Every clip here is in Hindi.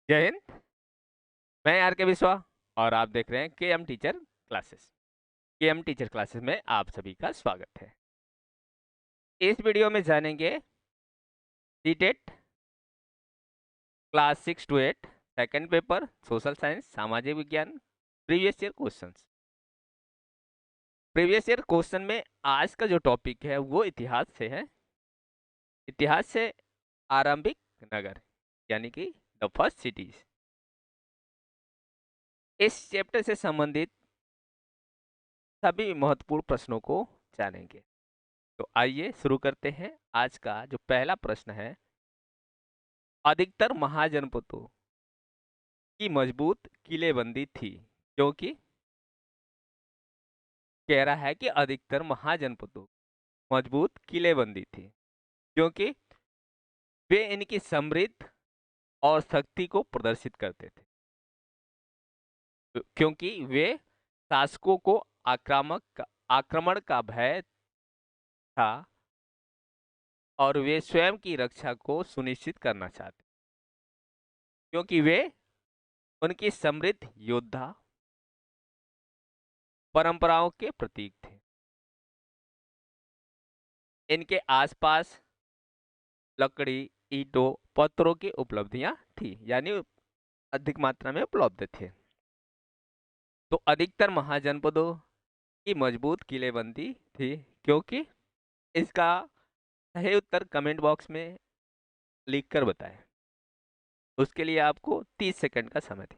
जय हिंद। मैं आर के विश्वा और आप देख रहे हैं के एम टीचर क्लासेस। के एम टीचर क्लासेस में आप सभी का स्वागत है। इस वीडियो में जानेंगे CTET class 6 to 8 second paper social science सामाजिक विज्ञान previous year questions. Previous year question में आज का जो टॉपिक है वो इतिहास से है। इतिहास से आरंभिक नगर यानी कि द फर्स्ट सिटीज। इस चैप्टर से संबंधित सभी महत्वपूर्ण प्रश्नों को जानेंगे। तो आइए शुरू करते हैं। आज का जो पहला प्रश्न है, अधिकतर महाजनपदों की मजबूत किलेबंदी थी क्योंकि कह रहा है कि अधिकतर महाजनपदों मजबूत किलेबंदी थी क्योंकि वे इनकी समृद्ध और शक्ति को प्रदर्शित करते थे, क्योंकि वे शासकों को आक्रमण का भय था और वे स्वयं की रक्षा को सुनिश्चित करना चाहते, क्योंकि वे उनकी समृद्ध योद्धा परंपराओं के प्रतीक थे। इनके आसपास लकड़ी, ईंटों, पत्थरों की उपलब्धियां थी, यानी अधिक मात्रा में उपलब्ध थे। तो अधिकतर महाजनपदों की मजबूत किलेबंदी थी क्योंकि इसका सही उत्तर कमेंट बॉक्स में लिख कर बताएं। उसके लिए आपको 30 सेकंड का समय दें।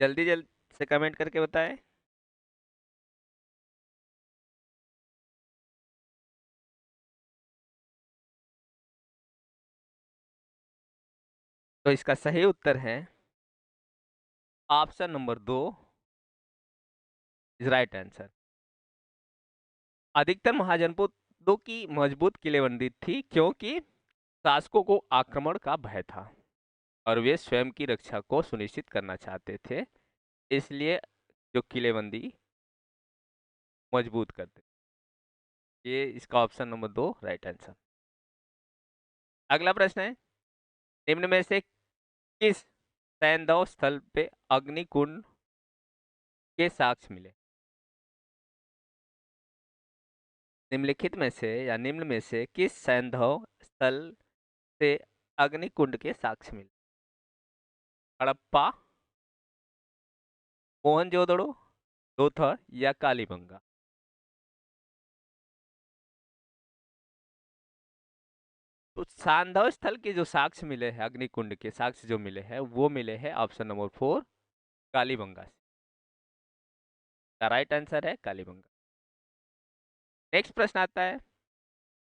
जल्दी जल्दी से कमेंट करके बताएं। तो इसका सही उत्तर है option number 2 is right answer. अधिकतर महाजनपदों की मजबूत किलेबंदी थी क्योंकि शासकों को आक्रमण का भय था और वे स्वयं की रक्षा को सुनिश्चित करना चाहते थे, इसलिए जो किलेबंदी मजबूत करते। ये इसका ऑप्शन नंबर 2 राइट आंसर। अगला प्रश्न है, निम्न में से किस सैंधव स्थल पे अग्निकुंड के साक्ष्य मिले? निम्नलिखित में से या निम्न में से किस सैंधव स्थल से अग्निकुंड के साक्ष्य मिले? हड़प्पा, मोहनजोदड़ो, लोथल या कालीबंगा? तो सांधव स्थल के जो साक्ष्य मिले हैं, अग्निकुंड के साक्ष्य जो मिले हैं वो मिले हैं ऑप्शन नंबर 4 कालीबंगा से। राइट आंसर है कालीबंगा। नेक्स्ट प्रश्न आता है,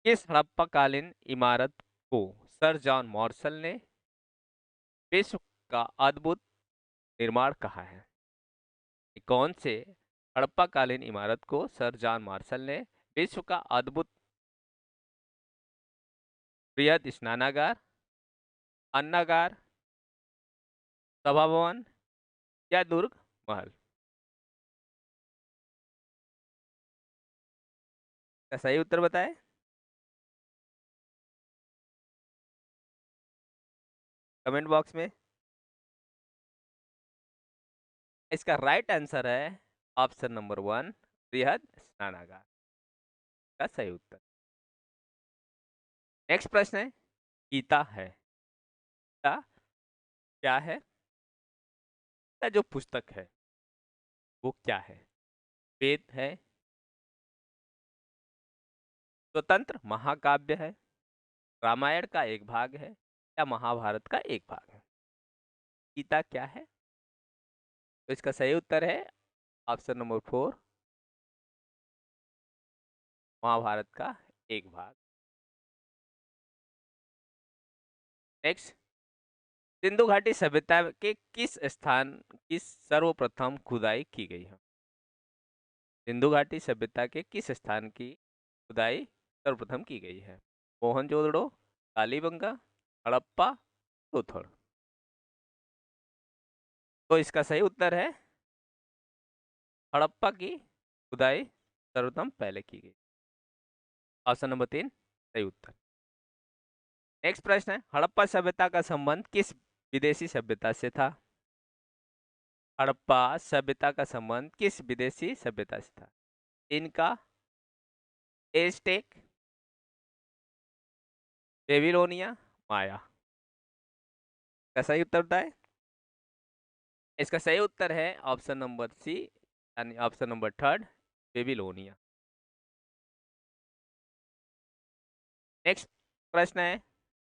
किस हड़प्पाकालीन इमारत को सर जॉन मार्शल ने विश्व का अद्भुत निर्माण कहा है? कौन से हड़प्पाकालीन इमारत को सर जॉन मार्शल ने विश्व का अद्भुत बृहद स्नानागार, अन्नागार, सभा भवन या दुर्ग महल? का सही उत्तर बताएं। कमेंट बॉक्स में। इसका राइट आंसर है ऑप्शन नंबर 1 बृहद स्नानागार का सही उत्तर। नेक्स्ट प्रश्न है, गीता है, गीता क्या है? गीता जो पुस्तक है वो क्या है? वेद है, स्वतंत्र महाकाव्य है, रामायण का एक भाग है या महाभारत का एक भाग है? गीता क्या है? तो इसका सही उत्तर है ऑप्शन नंबर 4 महाभारत का एक भाग। नेक्स्ट, सिंधु घाटी सभ्यता के किस स्थान की सर्वप्रथम खुदाई की गई है? सिंधु घाटी सभ्यता के किस स्थान की खुदाई सर्वप्रथम की गई है? मोहनजोदड़ो, कालीबंगा, हड़प्पा, लोथल? तो इसका सही उत्तर है हड़प्पा की खुदाई सर्वप्रथम पहले की गई। ऑप्शन नंबर 3 सही उत्तर। नेक्स्ट प्रश्न है, हड़प्पा सभ्यता का संबंध किस विदेशी सभ्यता से था? हड़प्पा सभ्यता का संबंध किस विदेशी सभ्यता से था? इनका, एज़टेक, बेबीलोनिया, माया। का सही उत्तर बताए। इसका सही उत्तर है ऑप्शन नंबर सी, यानी option number third, Babylonia. Next प्रश्न है,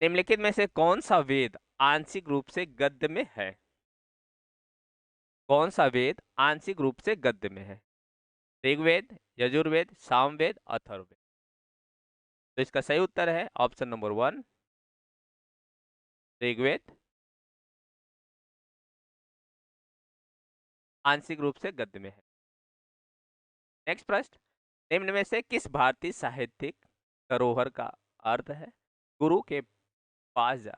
निम्नलिखित में से कौन सा वेद आंशिक रूप से गद्य में है? कौन सा वेद आंशिक रूप से गद्य में है? ऋग्वेद, यजुर्वेद, सामवेद, अथर्ववेद। तो इसका सही उत्तर है ऑप्शन नंबर 1, ऋग्वेद आंशिक रूप से गद्य में है। नेक्स्ट प्रश्न, निम्न में से किस भारतीय साहित्यिक धरोहर का अर्थ है गुरु के पास जा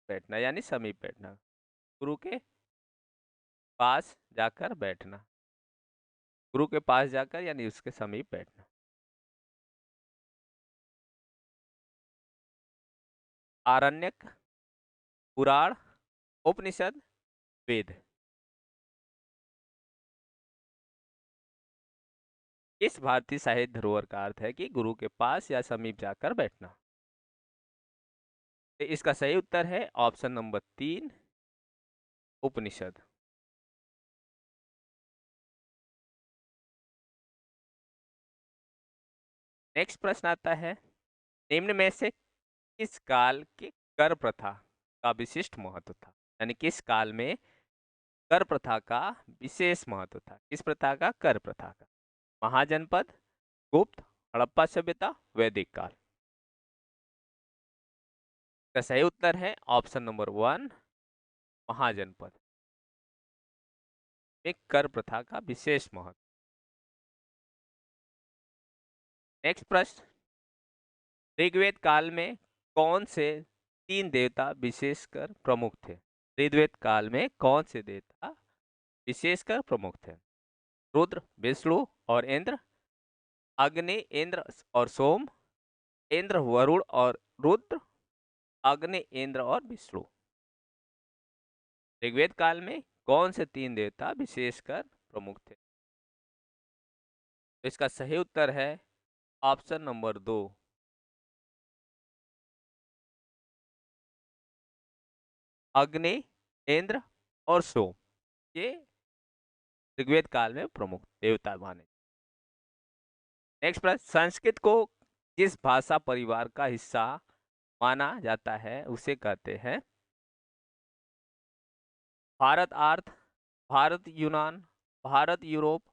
बैठना, यानी समीप बैठना? गुरु के पास जाकर बैठना, गुरु के पास जाकर यानी उसके समीप बैठना। आरण्यक, पुराण, उपनिषद, वेद। किस भारतीय साहित्य धरोहर का अर्थ है कि गुरु के पास या समीप जाकर बैठना? तो इसका सही उत्तर है ऑप्शन नंबर 3, उपनिषद। नेक्स्ट प्रश्न आता है, निम्न में से किस काल की कर प्रथा का विशिष्ट महत्व था? यानी किस काल में कर प्रथा का विशेष महत्व था? किस प्रथा का? कर प्रथा का। महाजनपद, गुप्त, हड़प्पा सभ्यता, वैदिक काल। का सही उत्तर है ऑप्शन नंबर 1, महाजनपद में कर प्रथा का विशेष महत्व। नेक्स्ट प्रश्न, ऋग्वेद काल में कौन से 3 देवता विशेषकर प्रमुख थे? ऋग्वेद काल में कौन से देवता विशेषकर प्रमुख थे? रुद्र, विष्णु और इंद्र, अग्नि, इंद्र और सोम, इंद्र, वरुण और रुद्र, अग्नि, इंद्र और विष्णु। ऋग्वेद काल में कौन से 3 देवता विशेषकर प्रमुख थे? इसका सही उत्तर है ऑप्शन नंबर 2, अग्नि, इंद्र और सोम। ये ऋग्वेद काल में प्रमुख देवता माने। नेक्स्ट प्रश्न, संस्कृत को जिस भाषा परिवार का हिस्सा माना जाता है उसे कहते हैं? भारत आर्थ, भारत यूनान, भारत यूरोप,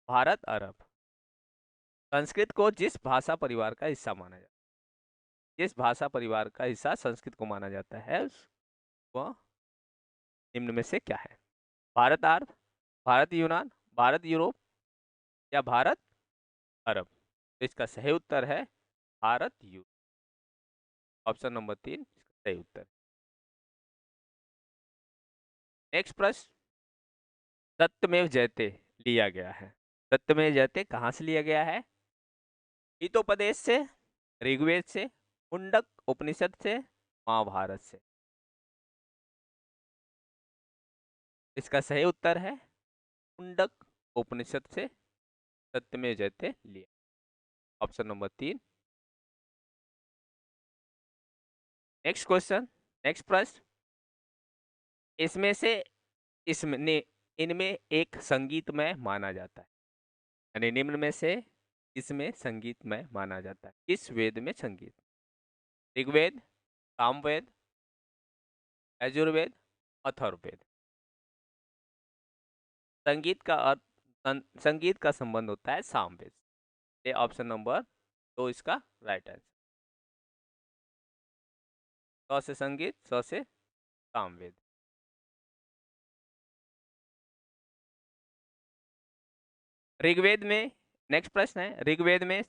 भारत अरब। संस्कृत को जिस भाषा परिवार का हिस्सा माना जाता है, जिस भाषा परिवार का हिस्सा संस्कृत को माना जाता है, वह निम्न में से क्या है? भारत आर्थ, भारत यूनान, भारत यूरोप या भारत अरब। तो इसका सही उत्तर है भारत यूरोप। ऑप्शन नंबर 3 सही उत्तर। नेक्स्ट प्रश्न, सत्यमेव जयते लिया गया है, सत्यमेव जयते कहाँ से लिया गया है? हितोपदेश से, ऋग्वेद से, मुंडक उपनिषद से, महाभारत से। इसका सही उत्तर है मुंडक उपनिषद से सत्यमेव जयते लिया। Option number 3। Next question, next प्रश्न, इसमें से इसमें इनमें एक संगीतमय माना जाता है, यानी निम्न में से इसमें संगीतमय माना जाता है। इस वेद में संगीत? ऋग्वेद, सामवेद, यजुर्वेद, अथर्ववेद। संगीत का अर्थ, संगीत का संबंध होता है सामवेद। ये ऑप्शन नंबर 2 इसका राइट आंसर। स से संगीत, स से सामवेद। ऋग्वेद में, नेक्स्ट प्रश्न है, ऋग्वेद में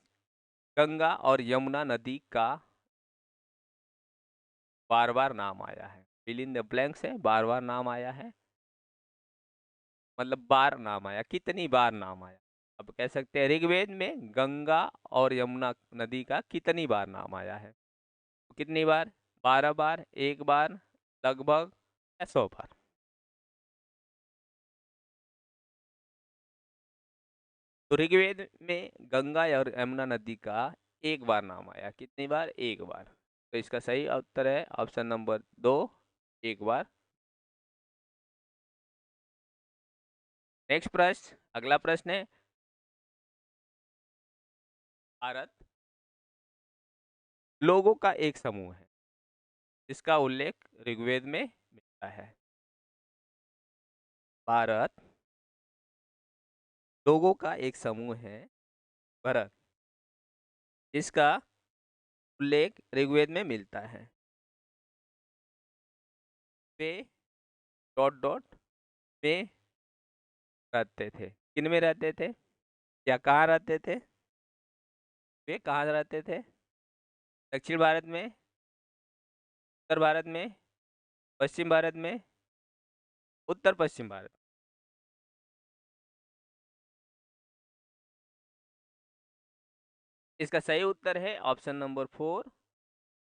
गंगा और यमुना नदी का बार बार नाम आया है? फिल इन द ब्लैंक्स है, बार बार नाम आया है, मतलब बार नाम आया, कितनी बार नाम आया? अब कह सकते हैं ऋग्वेद में गंगा और यमुना नदी का कितनी बार नाम आया है? कितनी बार? 12 बार, 1 बार, लगभग, या 100 बार? तो ऋग्वेद में गंगा और यमुना नदी का 1 बार नाम आया। कितनी बार? 1 बार। तो इसका सही उत्तर है ऑप्शन नंबर 2, 1 बार। नेक्स्ट प्रश्न, अगला प्रश्न है, भारत लोगों का एक समूह है जिसका उल्लेख ऋग्वेद में मिलता है। भारत लोगों का एक समूह है, भरत, जिसका उल्लेख ऋग्वेद में मिलता है। वे डॉट डॉट में रहते थे। किन में रहते थे या कहाँ रहते थे? वे कहाँ रहते थे? दक्षिण भारत में, उत्तर भारत में, पश्चिम भारत में, उत्तर पश्चिम भारत। इसका सही उत्तर है ऑप्शन नंबर 4,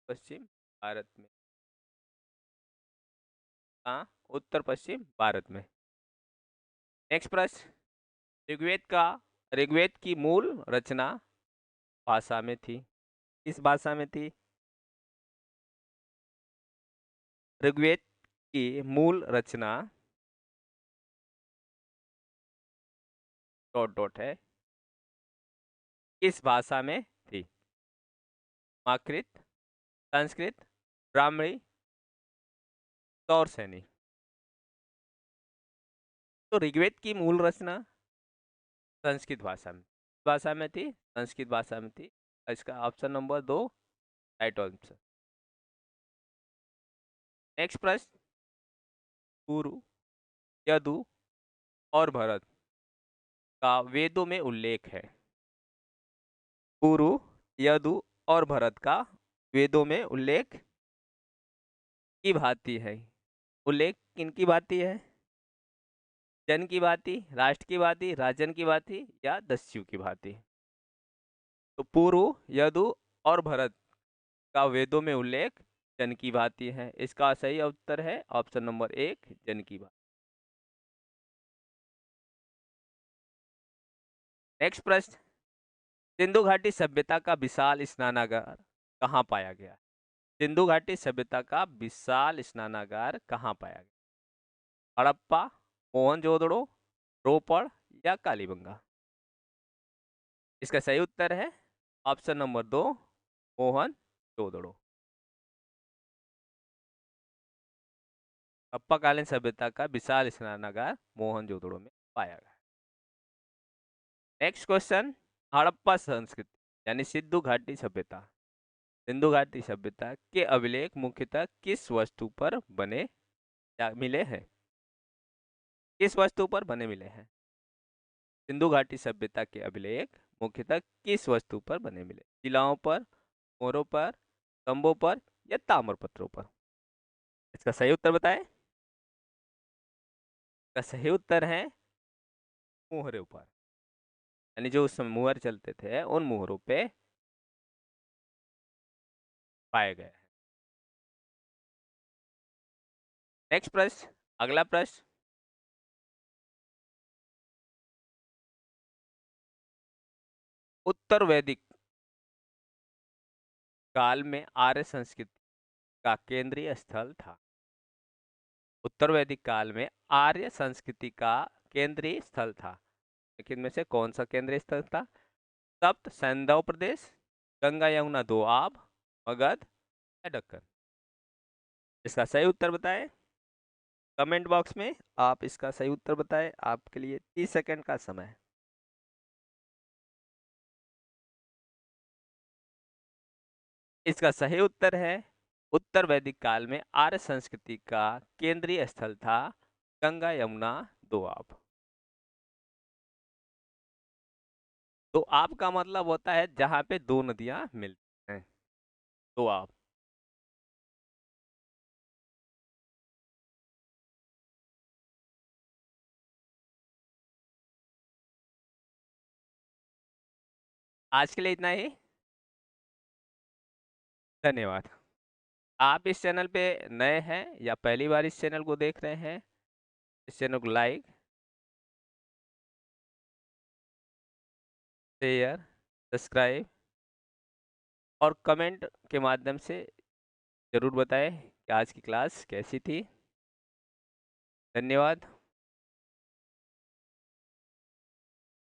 पश्चिम भारत में। हाँ, उत्तर पश्चिम भारत में। नेक्स्ट प्रश्न, ऋग्वेद का ऋग्वेद की मूल रचना भाषा में थी। किस भाषा में थी? ऋग्वेद की मूल रचना डॉट डॉट है, किस भाषा में थी? प्राकृत, संस्कृत, ब्राह्मणी, तौरसेनी। तो ऋग्वेद की मूल रचना संस्कृत भाषा में थी, संस्कृत भाषा में थी। इसका option number 2 right answer. Next प्रश्न, कुरु, यदु और भरत का वेदों में उल्लेख है। कुरु, यदु और भरत का वेदों में उल्लेख की भांति है। उल्लेख किन की भांति है? जन की भांति, राष्ट्र की भांति, राजन की भांति, या दस्यु की भांति? तो पुरु, यदु और भरत का वेदों में उल्लेख जन की भांति है। इसका सही उत्तर है ऑप्शन नंबर 1, जन की भांति। नेक्स्ट प्रश्न, सिंधु घाटी सभ्यता का विशाल स्नानागार कहाँ पाया गया? सिंधु घाटी सभ्यता का विशाल स्नानागार कहाँ पाया गया? हड़प्पा, मोहनजोदड़ो, रोपड़, या कालीबंगा? इसका सही उत्तर है ऑप्शन नंबर 2, मोहनजोदड़ो। हड़प्पाकालीन सभ्यता का विशाल स्नानागार मोहनजोदड़ो में पाया गया। नेक्स्ट क्वेश्चन, हड़प्पा संस्कृति यानी सिंधु घाटी सभ्यता, सिंधु घाटी सभ्यता के अभिलेख मुख्यतः किस वस्तु पर बने या मिले हैं? किस वस्तु पर बने मिले हैं? सिंधु घाटी सभ्यता के अभिलेख मुख्यतः किस वस्तु पर बने मिले? शिलाओं पर, मोहरों पर, स्तंभों पर, या ताम्रपत्रों पर? इसका सही उत्तर बताएं। इसका सही उत्तर है मोहरों पर, यानी जो उस समय मुहर चलते थे उन मुहरों पे पाए गए हैं। नेक्स्ट प्रश्न, अगला प्रश्न, उत्तर वैदिक काल में आर्य संस्कृति का केंद्रीय स्थल था। उत्तर वैदिक काल में आर्य संस्कृति का केंद्रीय स्थल था, लेकिन में से कौन सा केंद्रीय स्थल था? सप्त सैंधव प्रदेश, गंगा यमुना दोआब, मगध, या दक्कन? इसका सही उत्तर बताएं कमेंट बॉक्स में। आप इसका सही उत्तर बताएं, आपके लिए 30 सेकंड का समय है। इसका सही उत्तर है उत्तर वैदिक काल में आर्य संस्कृति का केंद्रीय स्थल था गंगा यमुना दोआब। तो आपका मतलब होता है जहां पे दो नदियां मिलती हैं, दोआब। आज के लिए इतना ही। धन्यवाद। आप इस चैनल पे नए हैं या पहली बार इस चैनल को देख रहे हैं, इस चैनल को लाइक, शेयर, सब्सक्राइब और कमेंट के माध्यम से ज़रूर बताएं कि आज की क्लास कैसी थी। धन्यवाद।